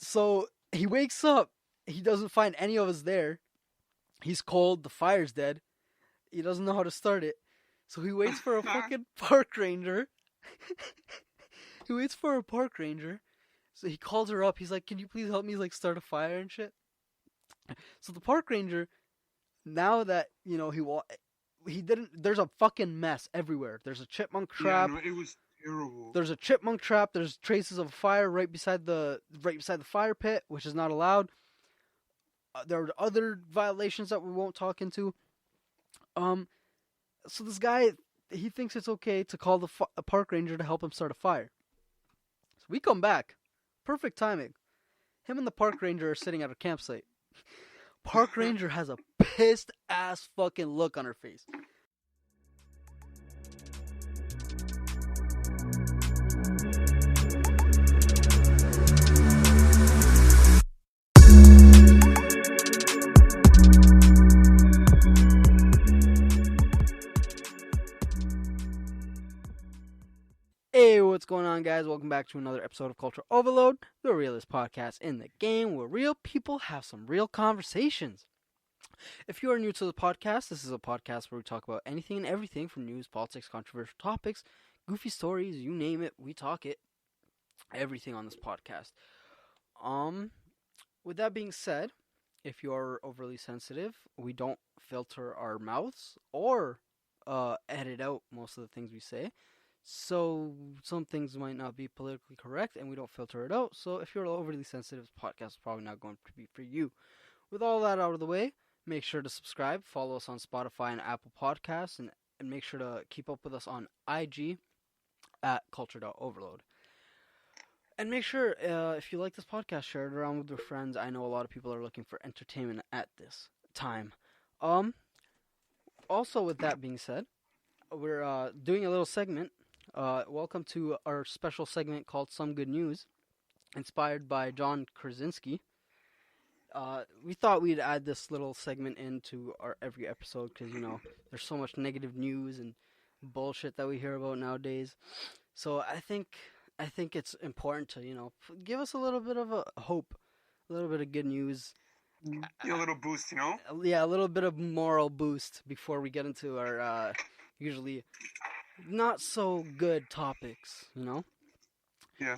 So he wakes up. He doesn't find any of us there. He's cold. The fire's dead. He doesn't know how to start it. So he waits for a fucking park ranger. He waits for a park ranger. So he calls her up. He's like, "Can you please help me like start a fire and shit?" So the park ranger, now that he didn't. There's a fucking mess everywhere. There's a chipmunk trap. Yeah, no, it was terrible. There's a chipmunk trap. There's traces of a fire right beside the fire pit, which is not allowed. There are other violations that we won't talk into. So this guy, he thinks it's okay to call a park ranger to help him start a fire. So we come back. Perfect timing. Him and the park ranger are sitting at a campsite. Park ranger has a pissed ass fucking look on her face. Hey, what's going on, guys? Welcome back to another episode of Culture Overload, the realest podcast in the game where real people have some real conversations. If you are new to the podcast, this is a podcast where we talk about anything and everything from news, politics, controversial topics, goofy stories, you name it, we talk it. Everything on this podcast. With that being said, if you are overly sensitive, we don't filter our mouths or edit out most of the things we say. So some things might not be politically correct, and we don't filter it out. So if you're overly sensitive, this podcast is probably not going to be for you. With all that out of the way, make sure to subscribe, follow us on Spotify and Apple Podcasts, and make sure to keep up with us on IG at culture.overload. And make sure, if you like this podcast, share it around with your friends. I know a lot of people are looking for entertainment at this time. Also, with that being said, we're doing a little segment. Welcome to our special segment called Some Good News, inspired by John Krasinski. We thought we'd add this little segment into our every episode because, there's so much negative news and bullshit that we hear about nowadays. So I think it's important to, give us a little bit of a hope, a little bit of good news. A little boost, Yeah, a little bit of moral boost before we get into our usually not so good topics, Yeah.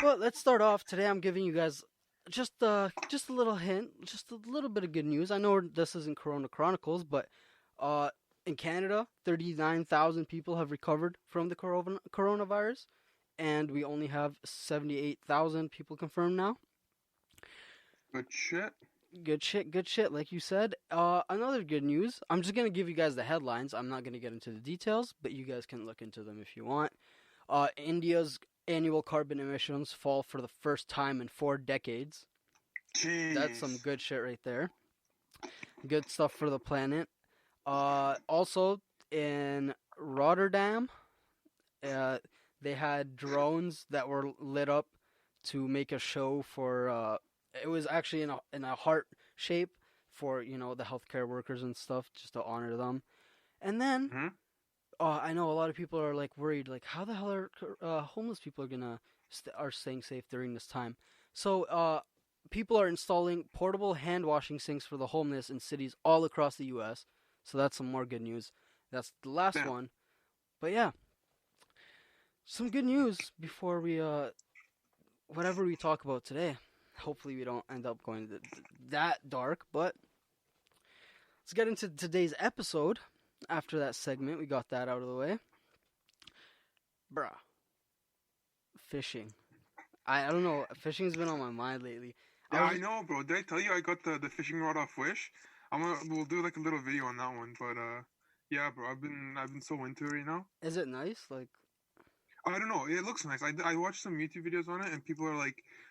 But let's start off. Today I'm giving you guys just a little hint, just a little bit of good news. I know this isn't Corona Chronicles, but in Canada, 39,000 people have recovered from the coronavirus, and we only have 78,000 people confirmed now. Good shit, like you said. Another good news. I'm just going to give you guys the headlines. I'm not going to get into the details, but you guys can look into them if you want. India's annual carbon emissions fall for the first time in 4 decades. Jeez. That's some good shit right there. Good stuff for the planet. Also, in Rotterdam, they had drones that were lit up to make a show for... It was actually in a heart shape for, the healthcare workers and stuff, just to honor them. And then, I know a lot of people are worried, how the hell are homeless people are staying safe during this time? So, people are installing portable hand washing sinks for the homeless in cities all across the U.S. So that's some more good news. That's the last one. But yeah, some good news before we whatever we talk about today. Hopefully we don't end up going that dark, but let's get into today's episode. After that segment, we got that out of the way. Bruh. Fishing. I don't know, fishing's been on my mind lately. Yeah, I know, bro. Did I tell you I got the fishing rod off Wish? We'll do a little video on that one, but yeah, bro, I've been so into it right now. Is it nice? I don't know. It looks nice. I watched some YouTube videos on it, and people are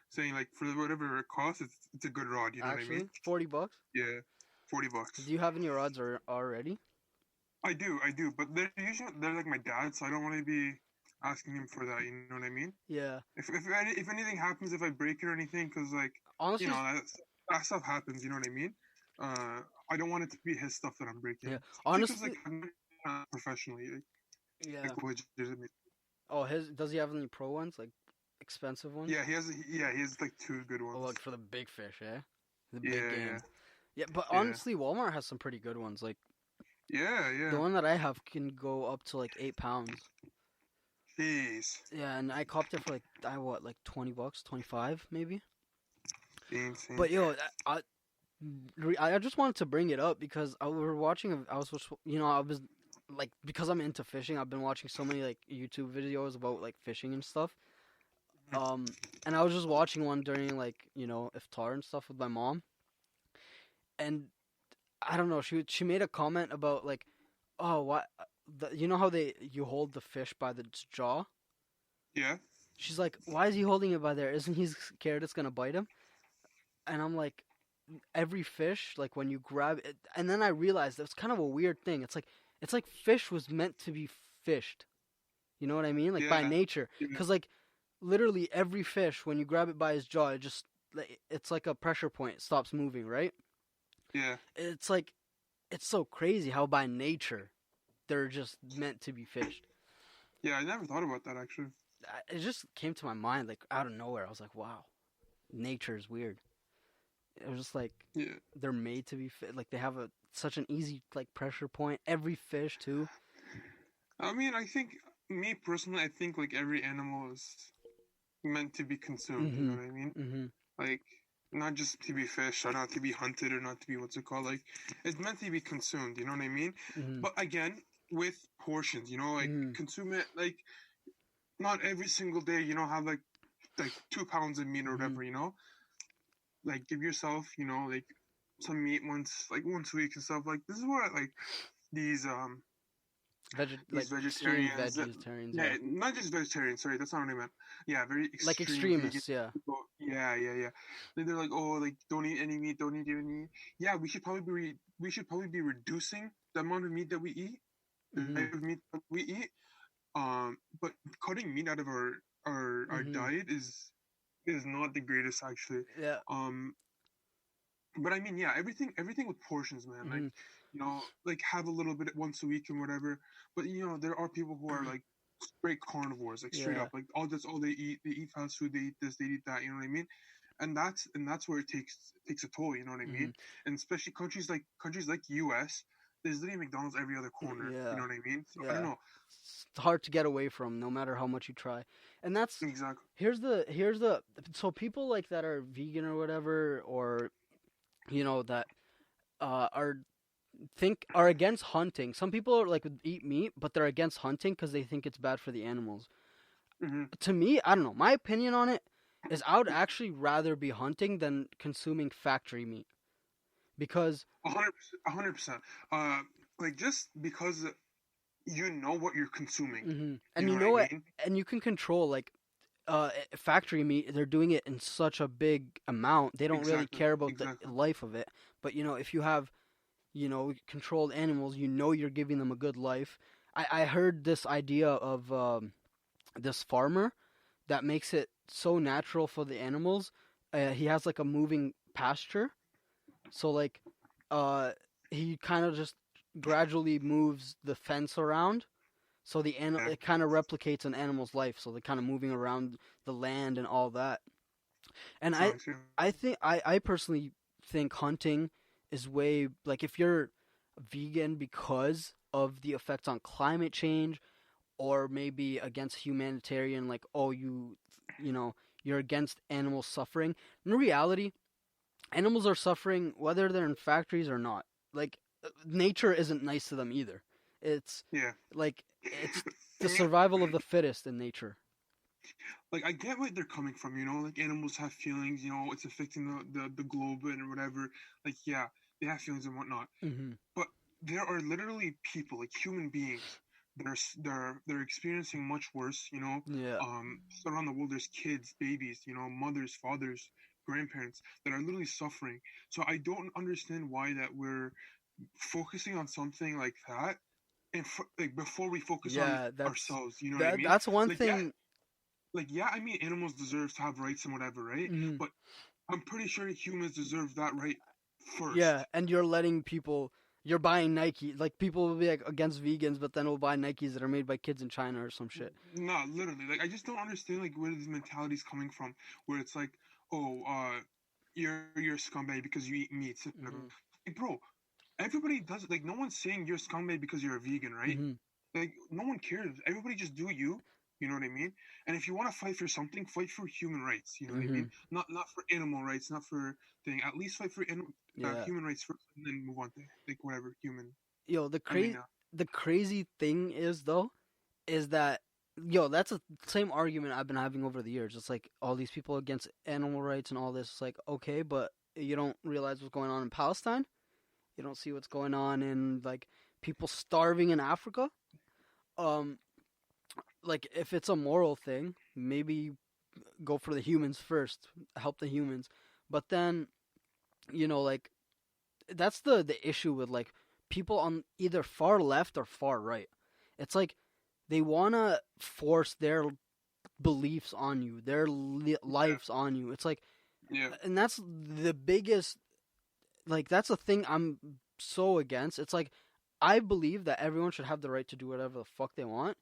saying for whatever it costs, it's a good rod. You know Actually, what I mean? $40? Yeah, $40. Do you have any rods already? I do. But they're my dad, so I don't want to be asking him for that. You know what I mean? Yeah. If anything happens, if I break it or anything, because honestly, that stuff happens. You know what I mean? I don't want it to be his stuff that I'm breaking. Yeah. Honestly, professionally. Yeah. Legitimately. Oh, does he have any pro ones? expensive ones. Yeah, he has like two good Oh, ones. like for the big fish, eh? The big Yeah, game. yeah, Yeah, but yeah, honestly, Walmart has some pretty good ones. Like yeah, the yeah. one that I have can go up to like 8 pounds. Jeez, Yeah, and I copped it for like like $20, 25 maybe. insane. But yo, I just wanted to bring it up because I were watching. I was I was like because I'm into fishing. I've been watching so many like YouTube videos about like fishing and stuff. Um, and I was just watching one during like iftar and stuff with my mom, and I don't know. She made a comment about like, oh, what you know how you hold the fish by the jaw. Yeah, She's like, why is he holding it by there? Isn't he scared it's gonna bite him? And I'm like, every fish, like when you grab it, and then I realized it's kind of a weird thing. It's like fish was meant to be fished. You know what I mean? Like by yeah, nature, yeah, because like literally every fish, when you grab it by his jaw, it just it's like a pressure point. It stops moving, right? yeah, It's like it's so crazy how by nature they're just meant to be fished. yeah. I never thought about that actually. It just came to my mind like out of nowhere. I was like, wow, nature is weird. It was just like Yeah. they're made to be like they have such an easy like pressure point. Every fish too. I mean, I think me personally, I think like every animal is meant to be consumed. You know Mhm. what I mean? Mhm. Like not just to be fished or not to be hunted or not to be what's it called? Like it's meant to be consumed. You know what I mean? Mhm. But again, with portions. You know, like Mhm. consume it like not every single day. You know, have like 2 pounds of meat or Mhm. whatever. You know, like give yourself like some meat once a week and stuff. Like this is what like these Like these extreme vegetarians vegetarians, yeah, yeah. not just vegetarians, sorry, that's not what I meant. Yeah, very Like extreme vegan extremists, yeah. people. Yeah, yeah, yeah. They're like, oh, like don't eat any meat, don't eat any. Yeah, we should probably be reducing the amount of meat that we eat, the Mhm. type of meat that we eat. But cutting meat out of our Mhm. diet is not the greatest actually. Yeah. Um, but I mean, yeah, everything with portions, man. Like, Mhm. like have a little bit once a week and whatever. But there are people who are like straight carnivores, like straight Yeah. up, like all that's all they eat. They eat fast food. They eat this. They eat that. You know what I mean? And that's where it takes a toll. You know what I mean? Mhm. And especially countries like U.S. There's literally McDonald's every other corner. You Yeah. know what I mean? So I don't Yeah. know It's hard to get away from no matter how much you try. And that's exactly. here's the so people like that are vegan or whatever or that are against hunting. Some people are like eat meat, but they're against hunting because they think it's bad for the animals. Mm-hmm. To me, I don't know. My opinion on it is I would actually rather be hunting than consuming factory meat because 100%, 100%. Like just because you know what you're consuming. You and know you what know I what, mean? and you can control like factory meat. They're doing it in such a big amount. They don't really Exactly. care about the Exactly. life of it. But if you have controlled animals, you're giving them a good life. I heard this idea of this farmer that makes it so natural for the animals. He has like a moving pasture, so like uh, he kind of just gradually moves the fence around, so Yeah. it kind of replicates an animal's life. So they're kind of moving around the land and all that. And It's nice. Yeah. I think I personally think hunting is way like if you're vegan because of the effects on climate change or maybe against humanitarian like oh you're against animal suffering. In reality, animals are suffering whether they're in factories or not. Like nature isn't nice to them either. It's Yeah. like it's the And survival of the fittest in nature. like I get where they're coming from. Like animals have feelings. It's affecting the globe and whatever. Like yeah, they have feelings and whatnot. Mhm. But there are literally people, like human beings, they're experiencing much worse. Yeah. Around the world, there's kids, babies, mothers, fathers, grandparents that are literally suffering. So I don't understand why that we're focusing on something like that, and like before we focus on Yeah, ourselves. You know what I mean? that's one Like yeah, thing. I mean animals deserve to have rights and whatever, right? Mhm. But I'm pretty sure humans deserve that right first. Yeah, and you're letting people You're buying Nike. Like people will be like against vegans, but then will buy Nikes that are made by kids in China or some shit. No, literally. Like I just don't understand like where this mentality is coming from. Where it's like, oh, you're a scumbag because you eat meat. Hmm. Like, bro, everybody does it. Like no one's saying you're a scumbag because you're a vegan, right? Hmm. Like no one cares. Everybody just do you. You know what I mean? And if you want to fight for something, fight for human rights. You know what I Hmm. mean? Not for animal rights, not for thing. At least fight for Yeah. human rights first, and then move on to like whatever human. Yo, I mean, the crazy thing is though, is that yo, that's the same argument I've been having over the years. It's like all these people against animal rights and all this. It's like okay, but you don't realize what's going on in Palestine. You don't see what's going on in like people starving in Africa. Um, like if it's a moral thing, maybe go for the humans first, help the humans. But then, like that's the issue with like people on either far left or far right. It's like they want to force their beliefs on you, their yeah, lives on you. It's like yeah. and that's the biggest like that's a thing I'm so against. It's like I believe that everyone should have the right to do whatever the fuck they want.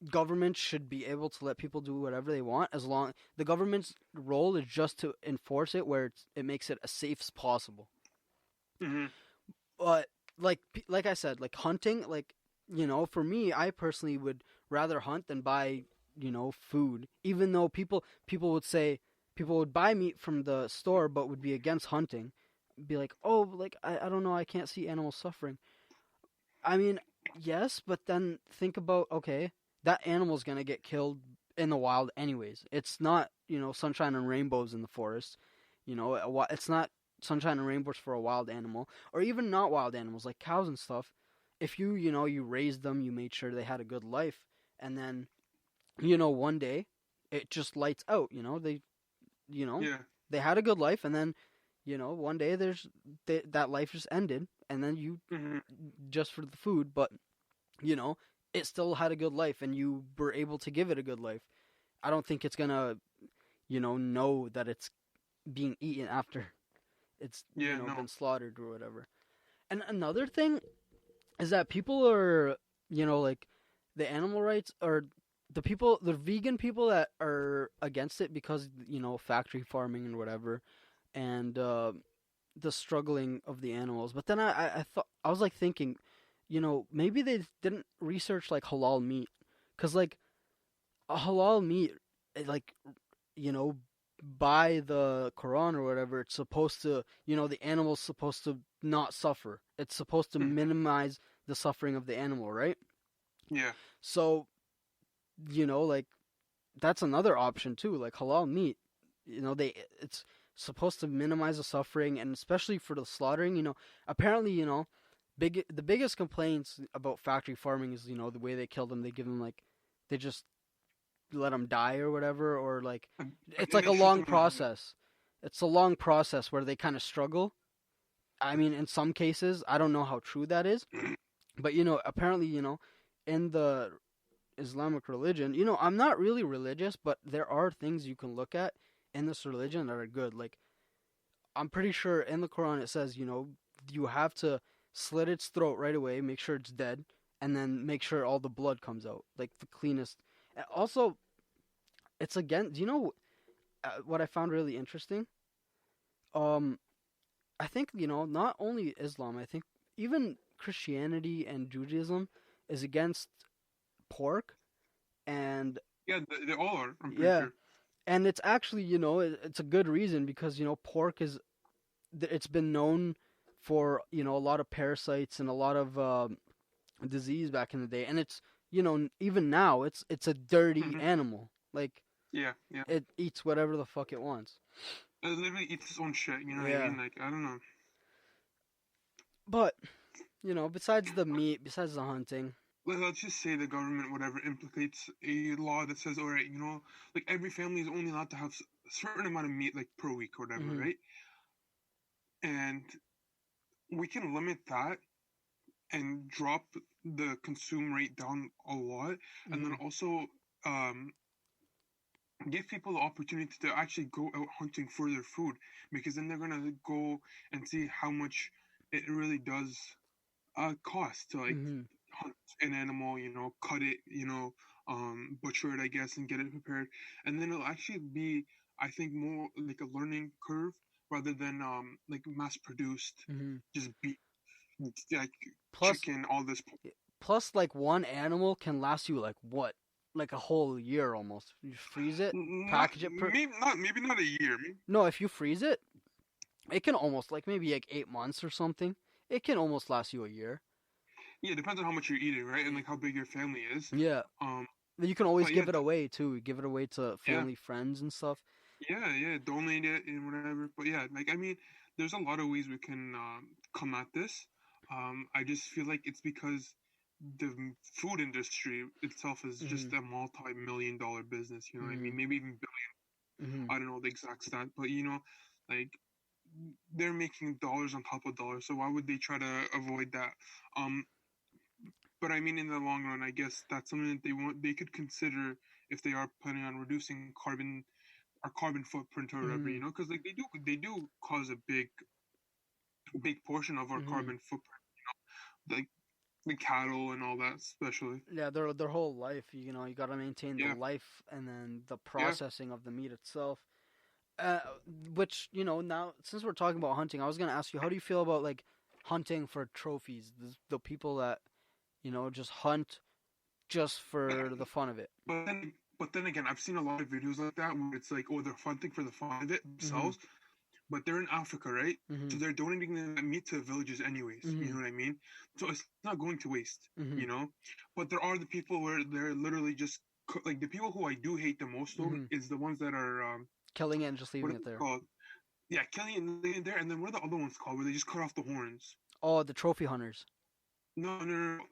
Government should be able to let people do whatever they want as long the government's role is just to enforce it where it makes it as safe as possible. Hmm. But like I said, like hunting, like for me, I personally would rather hunt than buy food. Even though people would say people would buy meat from the store, but would be against hunting. Be like, oh, like I don't know, I can't see animals suffering. I mean, yes, but then think about okay, that animal's gonna get killed in the wild anyways. It's not sunshine and rainbows in the forest. It's not sunshine and rainbows for a wild animal, or even not wild animals like cows and stuff. If you raised them, you made sure they had a good life, and then one day it just lights out. You know Yeah. they had a good life, and then one day that life just ended, and then you Hmm. just for the food, but you know, it still had a good life and you were able to give it a good life. I don't think it's gonna, know that it's being eaten after it's, Yeah. been No. slaughtered or whatever. And another thing is that people are, like the animal rights or the vegan people that are against it because, factory farming and whatever, and the struggling of the animals. But then I thought I was like thinking, maybe they didn't research like halal meat, cause like a halal meat, like you know, by the Quran or whatever, it's supposed to, the animal's supposed to not suffer. It's supposed to Hmm. minimize the suffering of the animal, right? Yeah. So, like that's another option too. Like halal meat, it's supposed to minimize the suffering, and especially for the slaughtering. Apparently, the biggest complaints about factory farming is the way they kill them. They give them like they just let them die or whatever, or like it's And like they a shoot long them in the head. process. It's a long process where they kind of struggle. I mean, in some cases, I don't know how true that is, but apparently, in the Islamic religion, I'm not really religious, but there are things you can look at in this religion that are good. Like, I'm pretty sure in the Quran it says, you have to slit its throat right away, make sure it's dead, and then make sure all the blood comes out, like the cleanest. Also, it's again, do you know what I found really interesting? Um, I think, not only Islam, I think even Christianity and Judaism is against pork, and Yeah, they all are. I'm pretty yeah, sure. and it's actually it's a good reason because pork is it's been known for a lot of parasites and a lot of disease back in the day, and it's even now it's a dirty Hmm. animal. Like Yeah. Yeah. it eats whatever the fuck it wants. It literally eats its own shit. You know what I Yeah, mean? Like I don't know. but besides the meat, besides the hunting. Let's just say the government, whatever, implicates a law that says, all right, like every family is only allowed to have a certain amount of meat, like per week or whatever, Hmm. right? And we can limit that and drop the consume rate down a lot, and then Hmm. also um, give people the opportunity to actually go out hunting for their food, because then they're gonna go and see how much it really does cost to like Mm-hmm. hunt an animal, cut it, butcher it, I guess, and get it prepared, and then it'll actually be, I think, more like a learning curve rather than like mass produced, Mm-hmm. just beef, like Plus, chicken, all this. plus, like one animal can last you like what, like a whole year almost. You freeze it, Not package it per. maybe not a year. Maybe, No, if you freeze it, it can almost like maybe like 8 months or something. It can almost last you a year. yeah, it depends on how much you're eating, right, and like how big your family is. Yeah, Um, you can always but yeah, give it away too. Give it away to yeah, family, friends, and stuff. yeah, donate it and whatever. But yeah, like I mean, there's a lot of ways we can come at this. I just feel like it's because the food industry itself is Mm-hmm. just a multi-million-dollar business. You know what I Mm-hmm. mean? Maybe even billion. Mm-hmm. I don't know the exact stat, but like they're making dollars on top of dollars. So why would they try to avoid that? Um, but I mean, in the long run, I guess that's something that they could consider if they are planning on reducing our carbon footprint or whatever. Mm-hmm. Because like they do cause a big portion of our Mm-hmm. carbon footprint, like the cattle and all that, especially. Yeah, their whole life. You got to maintain the Yeah, life and then the yeah. processing of the meat itself. Uh, which now since we're talking about hunting, I was gonna ask you, how do you feel about like hunting for trophies? The people that just hunt just for the fun of it. But then again, I've seen a lot of videos like that where it's like, oh, they're hunting for the fun of it Mhm. themselves, but they're in Africa, right? So Mhm. they're donating the meat to the villages anyways. You Mhm. know what I mean? So it's not going to waste. Mhm. You know, but there are the people where they're literally just like the people who I do hate the most though Mhm. is the ones that are Killing it and just what leaving is it it there. called? Yeah, killing it and leaving it there, and then what are the other ones called where they just cut off the horns? Oh, the trophy hunters. No, no, no, no.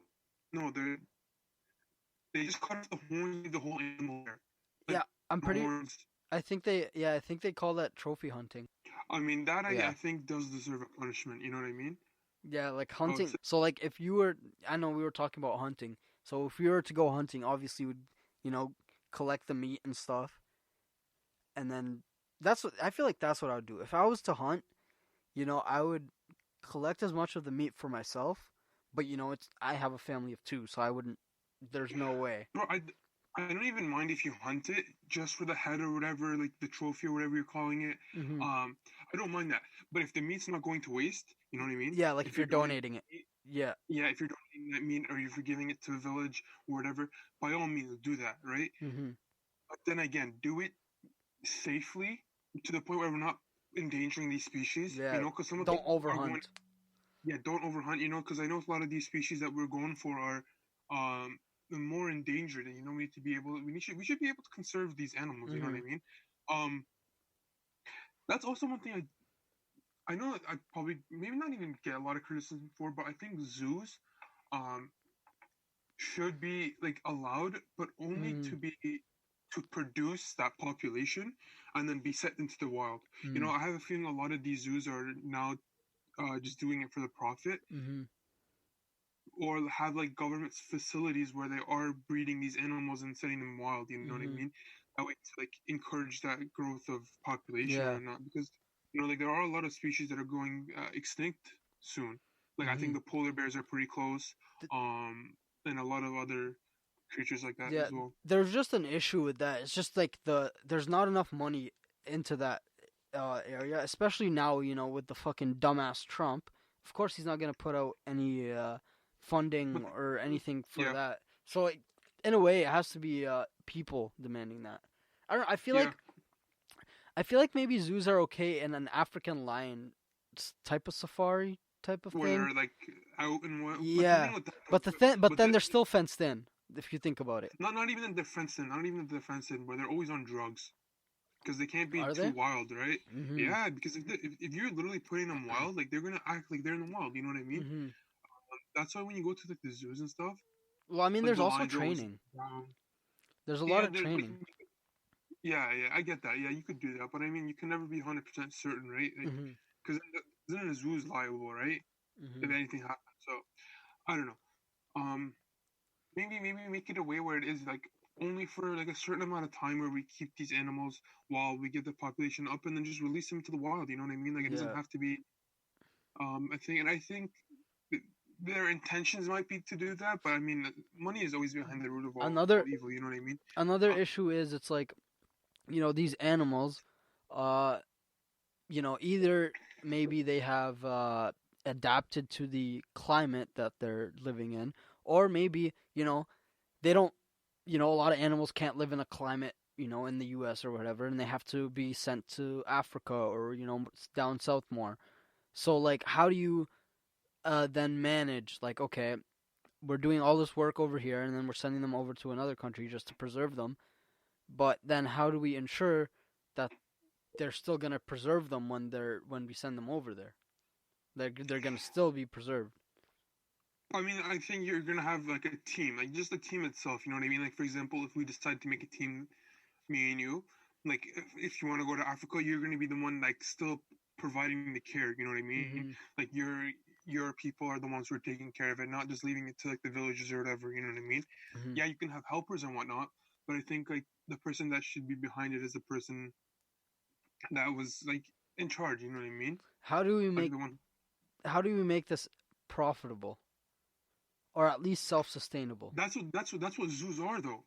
No, they just cut off the horns, leave the whole animal there, like Yeah, I'm the pretty. horns. I think they call that trophy hunting. I mean, that I Yeah. think does deserve a punishment. You know what I mean? Yeah, like I would hunting. say, So like if you were, I know we were talking about hunting. So if we were to go hunting, obviously we'd, you know, collect the meat and stuff, and then that's what I feel like. That's what I would do if I was to hunt. I would collect as much of the meat for myself, but it's I have a family of two, so I wouldn't. There's no way. bro, I don't even mind if you hunt it just for the head or whatever, like the trophy or whatever you're calling it. Hmm. I don't mind that. But if the meat's not going to waste, you know what I mean? Yeah, like if If you're you're donating donating it. meat, Yeah. yeah, if you're donating that meat or if you're giving it to a village or whatever, by all means do that, right? Hmm. But then again, do it safely to the point where we're not endangering these species, Yeah. because some of the Don't people are going, overhunt. yeah, don't overhunt, because I know a lot of these species that we're going for are um more endangered, and we need to be able, we should be able to conserve these animals. You know what Hmm. I mean? Um, that's also one thing I know that I probably maybe not even get a lot of criticism for, but I think zoos um should be like allowed, but only Hmm. to produce that population and then be set into the wild. Hmm. I have a feeling a lot of these zoos are now just doing it for the profit, Hmm. or have like government facilities where they are breeding these animals and setting them wild. You know what I Hmm. mean? That way to like encourage that growth of population Yeah. or not, because like there are a lot of species that are going extinct soon. Like I Hmm. think the polar bears are pretty close, and a lot of other creatures like that Yeah. as well. There's just an issue with that. It's just like there's not enough money into that area, especially now. With the fucking dumbass Trump. Of course, he's not gonna put out any But funding or anything for yeah, that. So, like, in a way, it has to be people demanding that. I don't. yeah, I feel like maybe zoos are okay in an African lion type of safari type of where thing. they're like out and what. But the thing Yeah, with that, but but then then they're still fenced in if you think about it. not even in defense, not even in defense, where they're always on drugs. Because they can't be Are too they? wild, right? Mhm. Yeah, because if you're literally putting them wild, like they're gonna act like they're in the wild. You know what I mean? Mhm. That's why when you go to like the zoos and stuff, Well, I mean, like there's the also lions are always training. down. There's a lot Yeah, of they're like, training. yeah, I get that. Yeah, you could do that, but I mean, you can never be 100% certain, right? Like, Mhm. because then the zoo is liable, right? If Mhm. anything happens. So I don't know. Um, maybe make it a way where it is like only for like a certain amount of time where we keep these animals while we get the population up, and then just release them to the wild. You know what I mean? Like it doesn't Yeah. have to be I think their intentions might be to do that, but I mean, money is always behind the root of all Another evil. You know what I mean? another Uh, issue is it's like, these animals, uh, either maybe they have adapted to the climate that they're living in, or maybe, they don't, a lot of animals can't live in a climate, in the US or whatever, and they have to be sent to Africa or, down south more. So, like, how do you then manage, like, okay, we're doing all this work over here and then we're sending them over to another country just to preserve them, but then how do we ensure that they're still going to preserve them when we send them over there? They're going to still be preserved. I mean, I think you're gonna have like a team, like just the team itself. You know what I mean? Like for example, if we decide to make a team, me and you, like if you want to go to Africa, you're gonna be the one like still providing the care. You know what I mean? Mm-hmm. Like your people are the ones who are taking care of it, not just leaving it to like the villages or whatever. You know what I mean? Mm-hmm. Yeah, you can have helpers and whatnot, but I think like the person that should be behind it is the person that was like in charge. You know what I mean? How do we Like make the one. how do we make this profitable or at least self-sustainable? That's what zoos are though.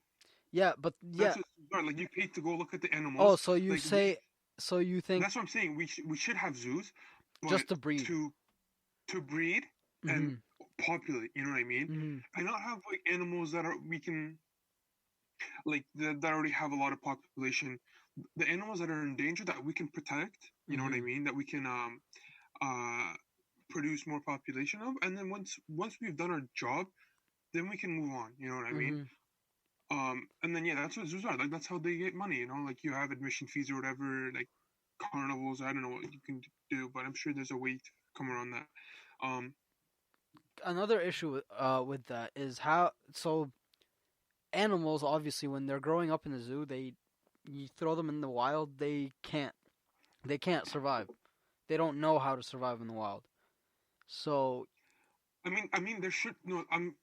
Yeah, but That's yeah. what zoos are. Like you pay to go look at the Oh, animals. so you Like say so you think that's what I'm saying. We should have zoos, but just to breed. to to breed and Mhm. populate. You know what I mean? Mhm. And not have like animals that are we can like that already have a lot of population. The animals that are in danger that we can protect. You know what I Mhm. mean? That we can uh produce more population of, and then once we've done our job, then we can move on. You know what I mean? Mhm. And then yeah, that's what zoos are. Like that's how they get money. You know, like you have admission fees or whatever, like carnivals. I don't know what you can do, but I'm sure there's a way to come around that. Um, Another issue with that is how so animals obviously when they're growing up in the zoo, you throw them in the wild, they can't survive. They don't know how to survive in the wild. So, I mean, there should no. I'm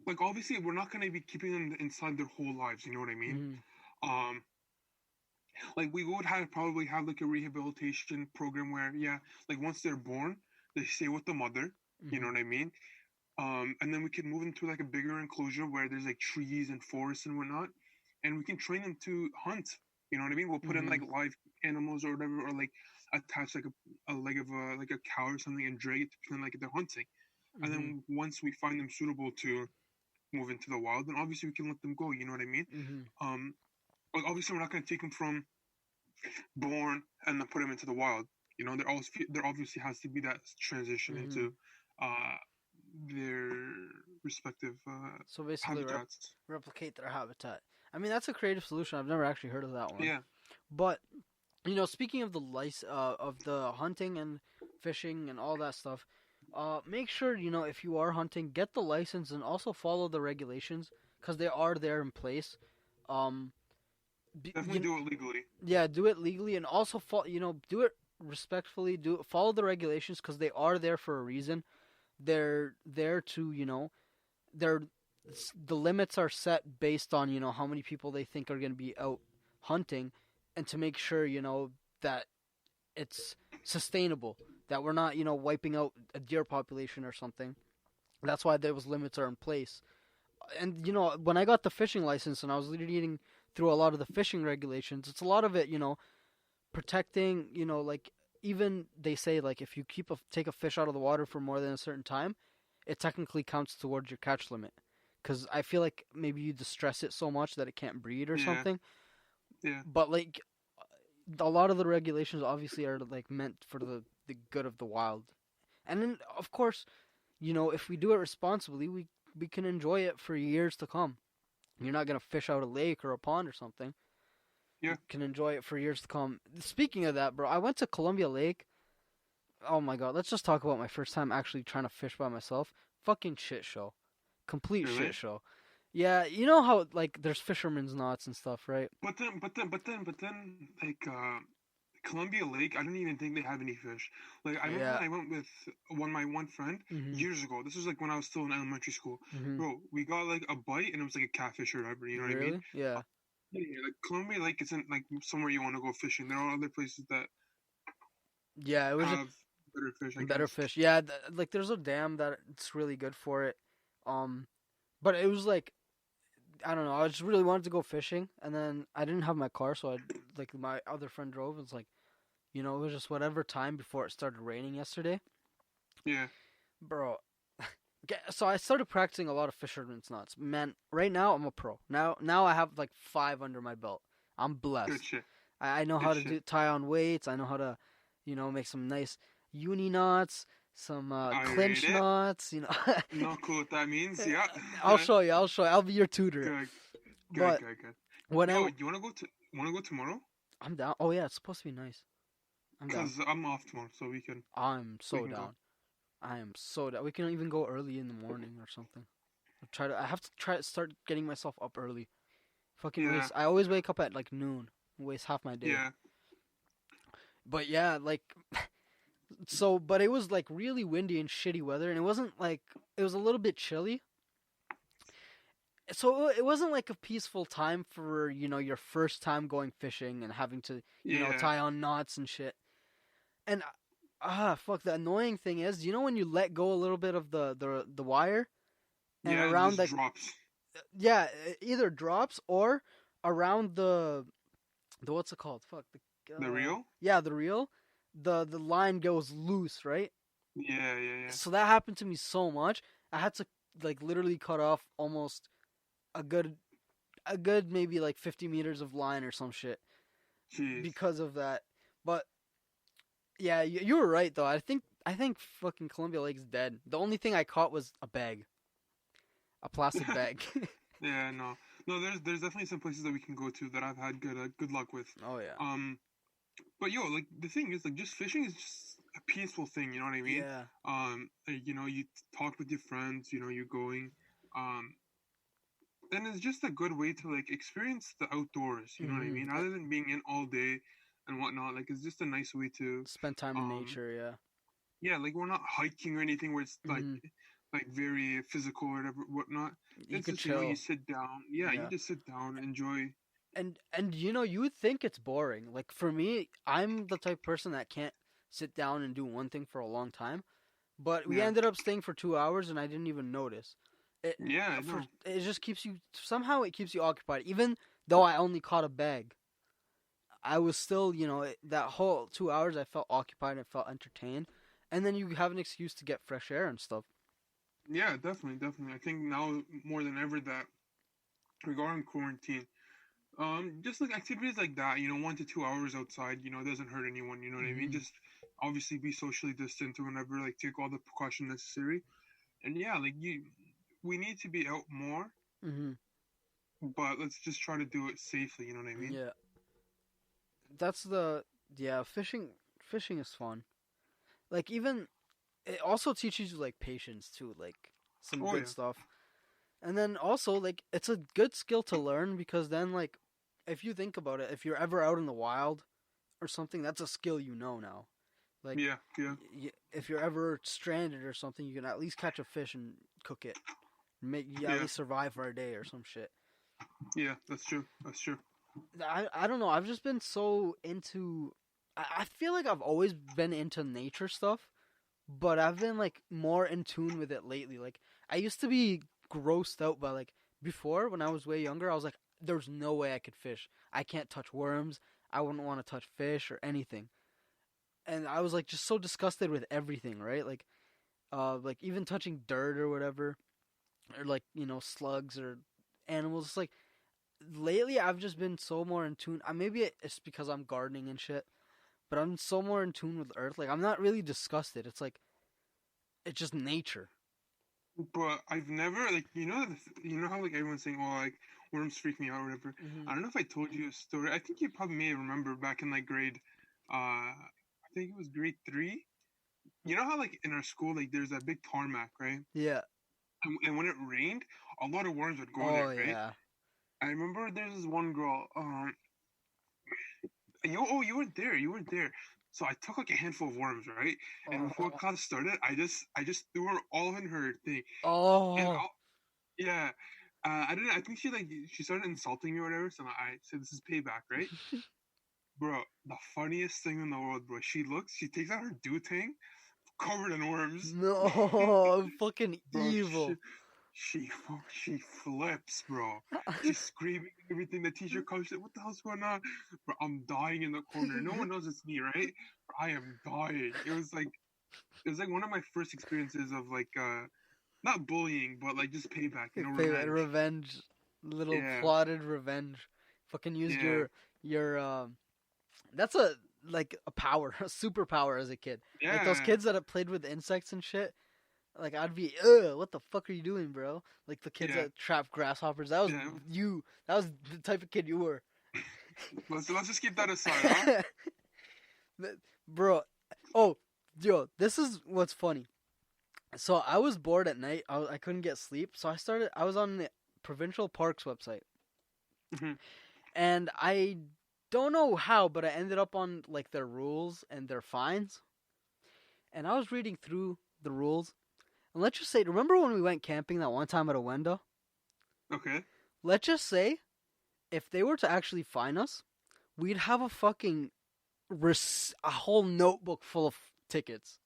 like obviously we're not gonna be keeping them inside their whole lives. You know what I mean? mhm. Um, like we would have probably have like a rehabilitation program where yeah, like once they're born, they stay with the mother. You know Mhm. what I mean? And then we can move into like a bigger enclosure where there's like trees and forests and whatnot, and we can train them to hunt. You know what I mean? We'll put in like Mhm. live animals or whatever, or like attach like a leg of a cow or something and drag it to pretend like they're hunting. And Mhm. then once we find them suitable to move into the wild, then obviously we can let them go. You know what I mean? Mhm. Um, but obviously we're not going to take them from born and then put them into the wild. You know, there obviously has to be that transition into Mhm. uh, their respective So basically, habitats. replicate their habitat. I mean, that's a creative solution. I've never actually heard of that one. Yeah, But speaking of the of the hunting and fishing and all that stuff, make sure if you are hunting, get the license and also follow the regulations because they are there in place. Um, b- definitely you, do it legally. yeah, do it legally and also do it respectfully. Follow the regulations because they are there for a reason. They're there to they're the limits are set based on how many people they think are going to be out hunting, and to make sure that it's sustainable, that we're not wiping out a deer population or something. That's why those limits are in place. And when I got the fishing license and I was reading through a lot of the fishing regulations, it's a lot of it protecting like, even they say like if you take a fish out of the water for more than a certain time, it technically counts towards your catch limit. Because I feel like maybe you distress it so much that it can't breed or Yeah, something. yeah, But like a lot of the regulations obviously are like meant for the good of the wild. And then of course, if we do it responsibly, we can enjoy it for years to come. You're not gonna fish out a lake or a pond or something. yeah. You can enjoy it for years to come. Speaking of that, bro, I went to Columbia Lake. Oh my god, let's just talk about my first time actually trying to fish by myself. Fucking shit show. Complete shit Really? show. Yeah, you know how like there's fisherman's knots and stuff, right? But then, like Columbia Lake, I don't even think they have any fish. Like I remember Yeah. when I went with my one friend Mhm. years ago. This was like when I was still in elementary school. Mhm. Bro, we got like a bite and it was like a catfish or whatever. You know what I mean? Really? Yeah. Yeah, like Columbia Lake isn't like somewhere you want to go fishing. There are other places that Yeah, it was just have. better fish, I better guess. fish. Yeah, like there's a dam that it's really good for it. Um, but it was like I don't know. I just really wanted to go fishing, and then I didn't have my car, so I like my other friend drove. It's like it was just whatever time before it started raining yesterday, Yeah. bro. So I started practicing a lot of fisherman's knots. Man, right now I'm a pro. Now I have like 5 under my belt. I'm Good blessed. shit. I know Good how to shit. tie on weights. I know how to, make some nice uni knots, some I rate clinch it. knots. Not cool what that means. Yeah. I'll show you. I'll show you. I'll be your tutor. Good. Good. But Good. Good. when Yo, you wanna go tomorrow? I'm down. Oh yeah, it's supposed to be nice. I'm down. Cause I'm off tomorrow, so I'm we so can go. down. I am so down. We can even go early in the morning or something. I have to try to start getting myself up early. Fucking Yeah. waste. I always wake up at like noon. Waste half my day. Yeah. But yeah, like but it was like really windy and shitty weather, and it wasn't like it was a little bit chilly. So it wasn't like a peaceful time for your first time going fishing and having to Yeah. tie on knots and shit. And fuck, the annoying thing is, when you let go a little bit of the wire and Yeah. It around just like drops. yeah, it either drops or around the what's it called? Fuck The reel. yeah, the reel, the line goes loose, right? Yeah. Yeah. Yeah. So that happened to me so much. I had to like literally cut off almost a good maybe like 50 meters of line or some shit Jeez. because of that. But yeah, you were right though. I think fucking Columbia Lake's dead. The only thing I caught was a plastic bag. Yeah. No. No. There's definitely some places that we can go to that I've had good luck with. Oh yeah. But yo, like the thing is, like, just fishing is just a peaceful thing. You know what I mean? Yeah. You talk with your friends. You're going. Um, and it's just a good way to like experience the outdoors. You know what I mean? Rather than being in all day and whatnot. Like, it's just a nice way to Spend time in nature. Yeah. yeah, like we're not hiking or anything where it's Hmm. like very physical or whatever whatnot. You It's could just you chill. sit down. Yeah, you Yeah. just sit down, enjoy. And you would think it's boring. Like for me, I'm the type of person that can't sit down and do one thing for a long time. But we Yeah, ended up staying for 2 hours, and I didn't even notice. It yeah, no, it just keeps you somehow it keeps you occupied. Even though I only caught a bag, I was still that whole 2 hours I felt occupied and felt entertained. And then you have an excuse to get fresh air and stuff. yeah, definitely, definitely. I think now more than ever that regarding quarantine, just like activities like that, 1 to 2 hours outside, it doesn't hurt anyone. You know what I mean? Hmm. Just obviously be socially distant or whatever, like take all the precaution necessary. And yeah, like we need to be out more, Hmm. but let's just try to do it safely. You know what I mean? Yeah, that's the yeah. Fishing is fun. Like even it also teaches you like patience too, like some Oh good yeah, stuff. And then also like it's a good skill to learn because then like if you think about it, if you're ever out in the wild or something, that's a skill now. Like yeah, yeah, if you're ever stranded or something, you can at least catch a fish and cook it. Make you at yeah, least survive for a day or some shit. yeah. That's true. That's true. I don't know. I've just been so into. I feel like I've always been into nature stuff, but I've been like more in tune with it lately. Like I used to be grossed out by like before when I was way younger. I was like, there's no way I could fish. I can't touch worms. I wouldn't want to touch fish or anything. And I was like just so disgusted with everything, right? Like even touching dirt or whatever, or like slugs or animals. It's like lately I've just been so more in tune. Maybe it's because I'm gardening and shit, but I'm so more in tune with Earth. Like I'm not really disgusted. It's like it's just nature. But I've never like you know how like everyone's saying, oh, like worms freak me out or whatever. Hmm. I don't know if I told you a story. I think you probably may remember back in like grade, I think it was grade 3. You know how like in our school like there's that big tarmac, right? Yeah. And when it rained, a lot of worms would go Oh there, right? yeah. I remember there's this one girl. You weren't there. You weren't there. So I took like a handful of worms, right? And before Oh. class started, I just threw her all in her thing, and Oh. yeah. I didn't. I think she started insulting me or whatever. So I said, "This is payback, right, bro?" The funniest thing in the world, bro. She takes out her do tang. covered in worms. No, fucking Bro, evil. she flips, bro. She's screaming and everything. The teacher comes, she's like, what the hell's going on? Bro, I'm dying in the corner. No one knows it's me, right? Bro, I am dying. It was like one of my first experiences of like not bullying, but like just payback, revenge. Revenge, little Yeah, plotted revenge. Fucking used yeah, your That's a like a power, a superpower as a kid. Like those yeah, kids that have played with insects and shit. Like I'd be, what the fuck are you doing, bro? Like the kids yeah, that trap grasshoppers. That was yeah. you. That was the type of kid you were. Let's just keep that aside, huh? Bro. Oh, yo, this is what's funny. So I was bored at night. I couldn't get sleep. So I was on the provincial parks website. Mhm. And I don't know how, but I ended up on like their rules and their fines. And I was reading through the rules. And let's just say, remember when we went camping that one time at Owenda? Okay. Let's just say, if they were to actually fine us, we'd have a fucking a whole notebook full of tickets.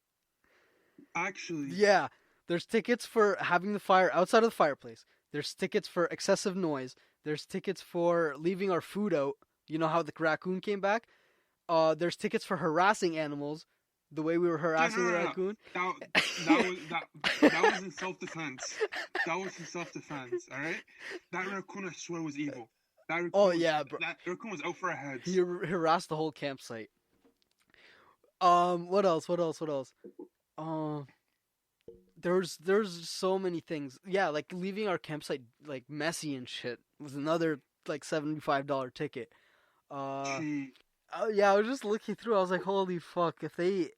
Actually, Yeah, there's tickets for having the fire outside of the fireplace. There's tickets for excessive noise. There's tickets for leaving our food out. You know how the raccoon came back? There's tickets for harassing animals, the way we were dude, no, harassing the no, no. raccoon. That was in self-defense. That was in self-defense. All right. That raccoon, I swear, was evil. Oh yeah, bro. That raccoon was out for our heads. He harassed the whole campsite. What else? What else? What else? Um, there's so many things. Yeah, like leaving our campsite like messy and shit was another like $75 ticket. Uh, Gee. yeah, I was just looking through. I was like, holy fuck! If they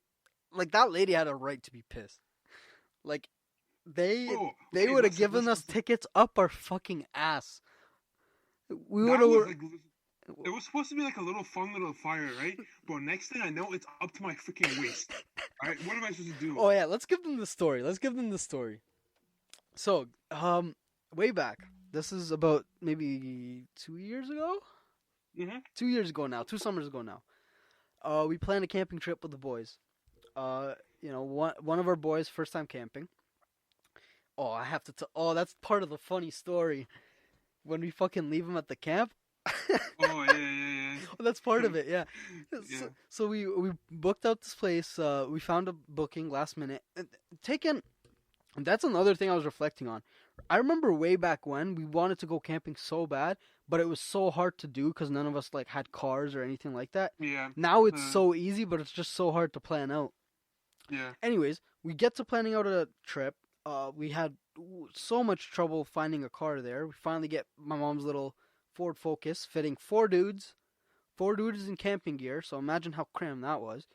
like that lady had a right to be pissed. Like they Oh, they okay. would have Listen, given listen, us listen. tickets up our fucking ass. We would That was have. like, it was supposed to be like a little fun little fire, right? But next thing I know, it's up to my freaking waist. All right, what am I supposed to do? Oh yeah, let's give them the story. So, way back. This is about maybe 2 years ago. Mm-hmm. 2 years ago now. 2 summers ago now. We planned a camping trip with the boys. One of our boys first time camping. Oh, I have to tell. Oh, that's part of the funny story. When we fucking leave him at the camp. Oh yeah. That's part of it, yeah. Yeah. So we booked out this place. We found a booking last minute. That's another thing I was reflecting on. I remember way back when we wanted to go camping so bad, but it was so hard to do because none of us like had cars or anything like that. Yeah. Now it's so easy, but it's just so hard to plan out. Yeah. Anyways, we get to planning out a trip. We had so much trouble finding a car there. We finally get my mom's little Ford Focus fitting four dudes in camping gear. So imagine how crammed that was.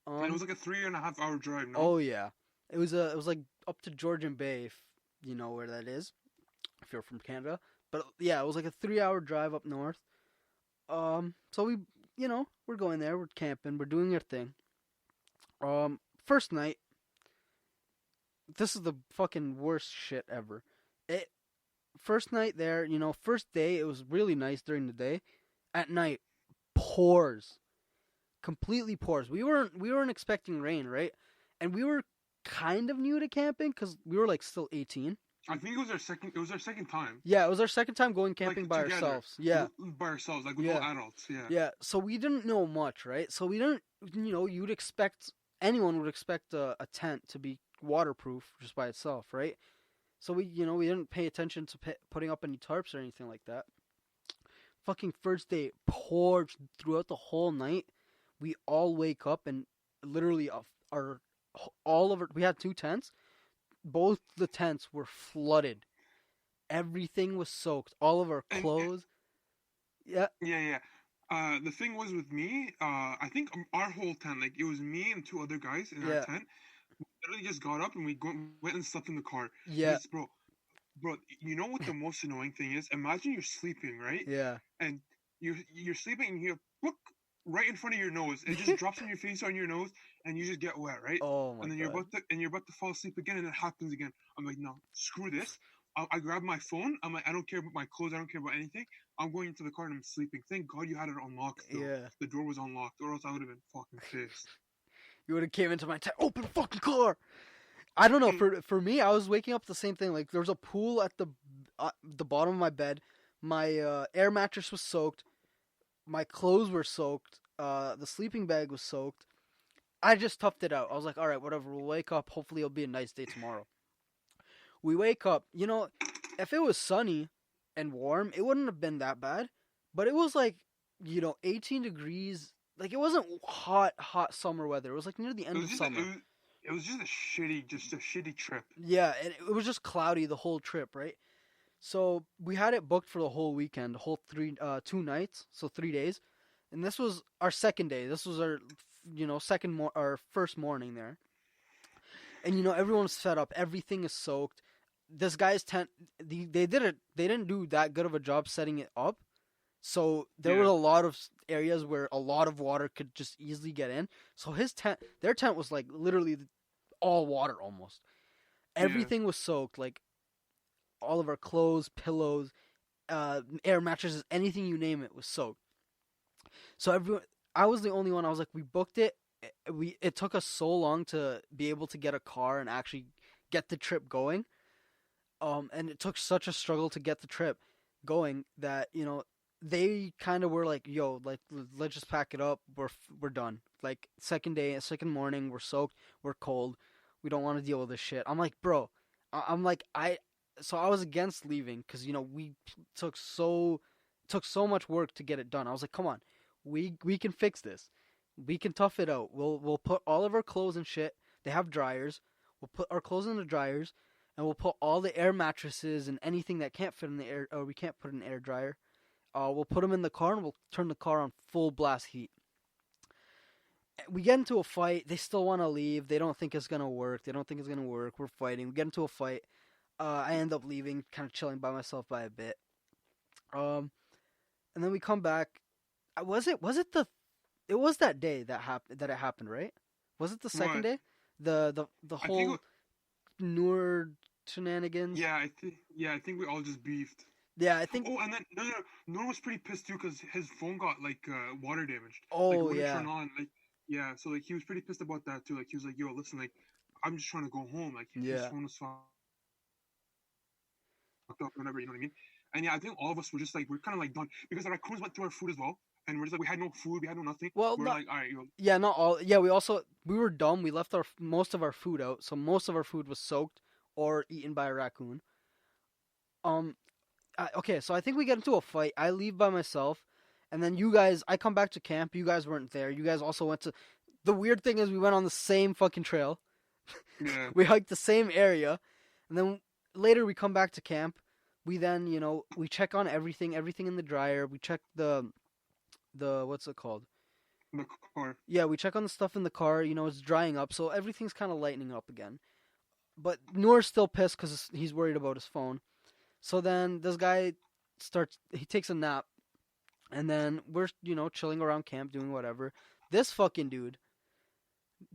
And it was like a 3.5 hour drive. No. Oh yeah, it was like up to Georgian Bay, if you know where that is, if you're from Canada. But yeah, it was like a 3 hour drive up north. So we're going there. We're camping. We're doing our thing. First night. This is the fucking worst shit ever. First night there, first day it was really nice during the day. At night, pours, completely pours. We weren't expecting rain, right? And we were kind of new to camping because we were like still 18. I think it was our second. It was our second time. Yeah, it was our second time going camping Like, by together. ourselves. Yeah, By ourselves, like with Yeah. all adults. Yeah. yeah. So we didn't know much, right? So we didn't, you'd expect anyone would expect a tent to be waterproof just by itself, right? So we didn't pay attention to putting up any tarps or anything like that. Fucking first day it poured throughout the whole night. We all wake up and literally we had two tents. Both the tents were flooded. Everything was soaked. All of our clothes. Yeah. Yeah. The thing was with me, I think our whole tent, like it was me and two other guys in our tent. We literally just got up and we went and slept in the car. Yeah. Bro, you know what the most annoying thing is? Imagine you're sleeping, right? Yeah. And you're sleeping and you hear book right in front of your nose. It just drops on your face, on your nose, and you just get wet, right? Oh my and then God. you're about to fall asleep again, and it happens again. I'm like, no, screw this. I grab my phone. I'm like, I don't care about my clothes. I don't care about anything. I'm going into the car and I'm sleeping. Thank God you had it unlocked, though. Yeah. The door was unlocked, or else I would have been fucking pissed. You would have came into my tent. Open fucking car. I don't know. For me, I was waking up the same thing. Like there was a pool at the bottom of my bed. My air mattress was soaked. My clothes were soaked. The sleeping bag was soaked. I just toughed it out. I was like, all right, whatever. We'll wake up. Hopefully, it'll be a nice day tomorrow. We wake up. You know, if it was sunny and warm, it wouldn't have been that bad. But it was like, 18 degrees. Like it wasn't hot summer weather. It was like near the end of summer. It was just a shitty trip. Yeah, and it was just cloudy the whole trip, right? So we had it booked for the whole weekend, the whole 2 nights, so 3 days, and this was our second day. This was our, our first morning there, and everyone's fed up. Everything is soaked. This guy's tent, they didn't do that good of a job setting it up, so there were a lot of areas where a lot of water could just easily get in. So their tent was like literally all water almost. Everything was soaked, like all of our clothes, pillows, air mattresses, anything you name it was soaked. So I was the only one. I was like, we booked it. It took us so long to be able to get a car and actually get the trip going. And it took such a struggle to get the trip going that, they kind of were like, yo, like, let's just pack it up. We're done. Like, second morning, we're soaked, we're cold. We don't want to deal with this shit. I'm like, bro, so I was against leaving because, we took so much work to get it done. I was like, come on, we can fix this. We can tough it out. We'll put all of our clothes and shit. They have dryers. We'll put our clothes in the dryers, and we'll put all the air mattresses and anything that can't fit in the air, or we can't put in an air dryer. We'll put them in the car, and we'll turn the car on full blast heat. We get into a fight. They still want to leave. They don't think it's going to work. We're fighting. We get into a fight. I end up leaving, kind of chilling by myself by a bit. And then we come back. It was that day that it happened, right? Was it the second day? The whole Noor shenanigans? Yeah, I think we all just beefed. Yeah, I think. Oh, and then no, Noor was pretty pissed too because his phone got water damaged. Oh, like, it wouldn't yeah. turn on. Yeah, so he was pretty pissed about that too. Like he was like, "Yo, listen, like I'm just trying to go home. Like his phone was fucked up, whatever. You know what I mean?" And yeah, I think all of us were just like we're kind of like done because the raccoons went through our food as well, and we're just like we had no food, we had no nothing. Well, we're like, all right, yo. Yeah, not all. Yeah, we were dumb. We left most of our food out, so most of our food was soaked or eaten by a raccoon. Okay, so I think we get into a fight. I leave by myself, and then I come back to camp. You guys weren't there. You guys also went to. The weird thing is, we went on the same fucking trail. Yeah. We hiked the same area, and then later we come back to camp. We then, we check on everything in the dryer. We check the what's it called? The car. Yeah, we check on the stuff in the car. It's drying up, so everything's kind of lightening up again. But Noor's still pissed because he's worried about his phone. So then this guy he takes a nap, and then we're, chilling around camp doing whatever. This fucking dude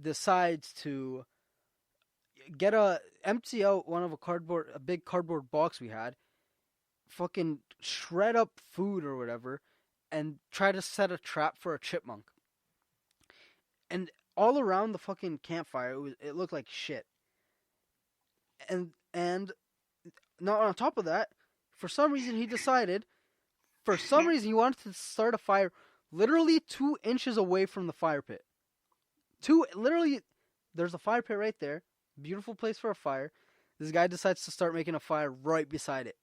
decides to empty out one of a big cardboard box we had, fucking shred up food or whatever, and try to set a trap for a chipmunk. And all around the fucking campfire, it looked like shit. And now on top of that, for some reason he wanted to start a fire literally 2 inches away from the fire pit. There's a fire pit right there. Beautiful place for a fire. This guy decides to start making a fire right beside it.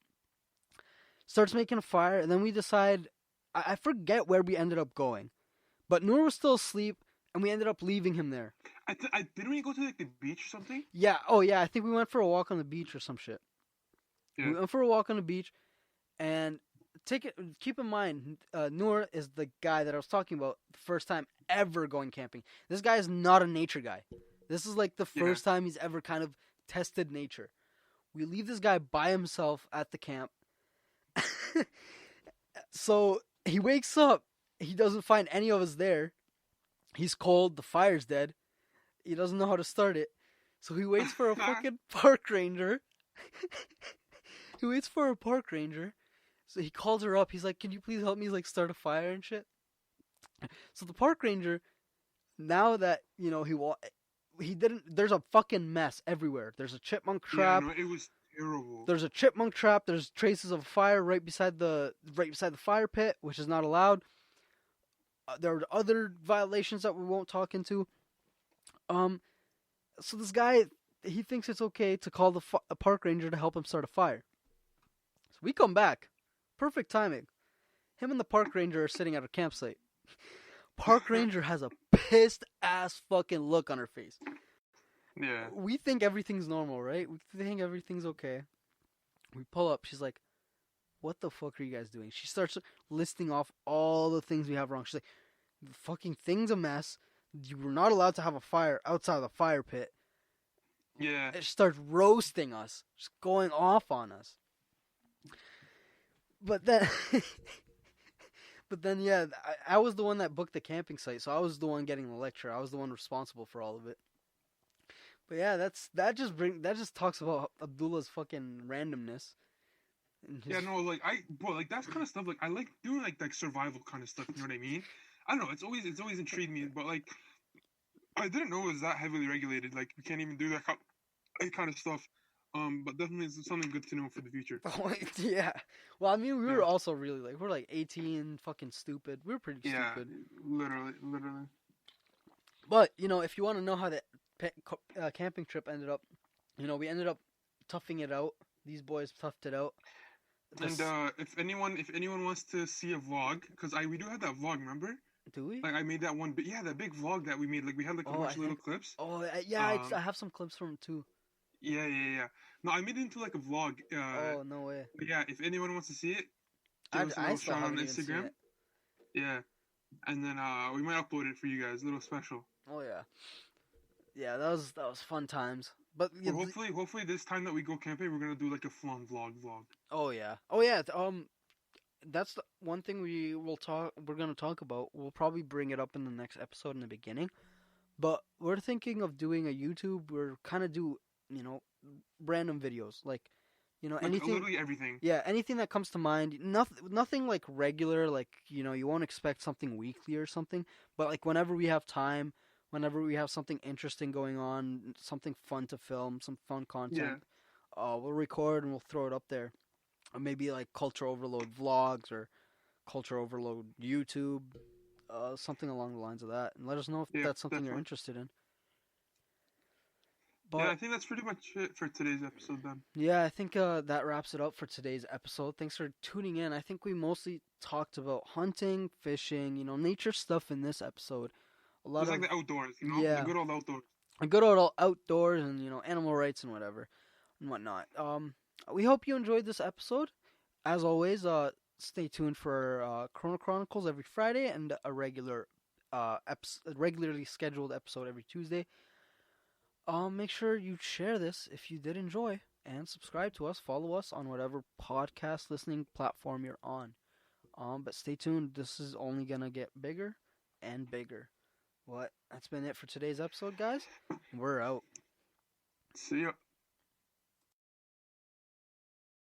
Starts making a fire, and then we decide, I forget where we ended up going. But Noor was still asleep, and we ended up leaving him there. Didn't we go to the beach or something? Yeah, oh yeah, I think we went for a walk on the beach or some shit. Yeah. We went for a walk on the beach, and keep in mind, Noor is the guy that I was talking about the first time ever going camping. This guy is not a nature guy. This is like the first time he's ever kind of tested nature. We leave this guy by himself at the camp. So he wakes up. He doesn't find any of us there. He's cold. The fire's dead. He doesn't know how to start it. So he waits for a fucking park ranger. So he calls her up. He's like, "Can you please help me start a fire and shit?" So the park ranger now that he didn't. There's a fucking mess everywhere. There's a chipmunk Yeah, trap. no, it was terrible. There's a chipmunk trap. There's traces of a fire right beside the fire pit, which is not allowed. There are other violations that we won't talk into. Um, so this guy, he thinks it's okay to call a park ranger to help him start a fire. So we come back, perfect timing. Him and the park ranger are sitting at a campsite. Park ranger has a pissed ass fucking look on her face. Yeah. We think everything's normal, right? We think everything's okay. We pull up. She's like, "What the fuck are you guys doing?" She starts listing off all the things we have wrong. She's like, "The fucking thing's a mess. You were not allowed to have a fire outside the fire pit." Yeah. And she starts roasting us, just going off on us. But then, yeah, I was the one that booked the camping site, so I was the one getting the lecture. I was the one responsible for all of it. But yeah, that just talks about Abdullah's fucking randomness. Yeah, no, like like that's kind of stuff. Like I like doing like survival kind of stuff. You know what I mean? I don't know. It's always intrigued me, but like I didn't know it was that heavily regulated. Like we can't even do that kind of stuff. But definitely it's something good to know for the future. Yeah. Well, I mean, we were Yeah. also really we're like 18, fucking stupid. We were pretty stupid. Literally. But if you want to know how the camping trip ended up, we ended up toughing it out. These boys toughed it out. And if anyone wants to see a vlog, because we do have that vlog, remember? Do we? Like I made that one, but yeah, that big vlog that we made. Like we had like a bunch of little clips. Oh yeah, I have some clips from it too. Yeah. No, I made it into like a vlog. Oh no way. But yeah, if anyone wants to see it, give us a little shout on Instagram. Yeah, and then we might upload it for you guys, a little special. Oh yeah. Yeah, that was fun times. But hopefully this time that we go camping, we're gonna do like a full-on vlog. Oh yeah. That's the one thing we're gonna talk about. We'll probably bring it up in the next episode in the beginning. But we're thinking of doing a YouTube. We're kind of do random videos like anything. Literally everything. Yeah, anything that comes to mind. Nothing like regular. Like you won't expect something weekly or something. But like whenever we have time. Whenever we have something interesting going on, something fun to film, some fun content, we'll record and we'll throw it up there. Or maybe like Culture Overload vlogs or Culture Overload YouTube, something along the lines of that. And let us know if that's something you're interested in. But, yeah, I think that's pretty much it for today's episode then. Yeah, I think that wraps it up for today's episode. Thanks for tuning in. I think we mostly talked about hunting, fishing, nature stuff in this episode. It's like the outdoors, the good old outdoors. The good old outdoors and, animal rights and whatnot. We hope you enjoyed this episode. As always, stay tuned for Chrono Chronicles every Friday and a regularly scheduled episode every Tuesday. Make sure you share this if you did enjoy and subscribe to us. Follow us on whatever podcast listening platform you're on. But stay tuned. This is only gonna get bigger and bigger. That's been it for today's episode, guys. We're out. See ya.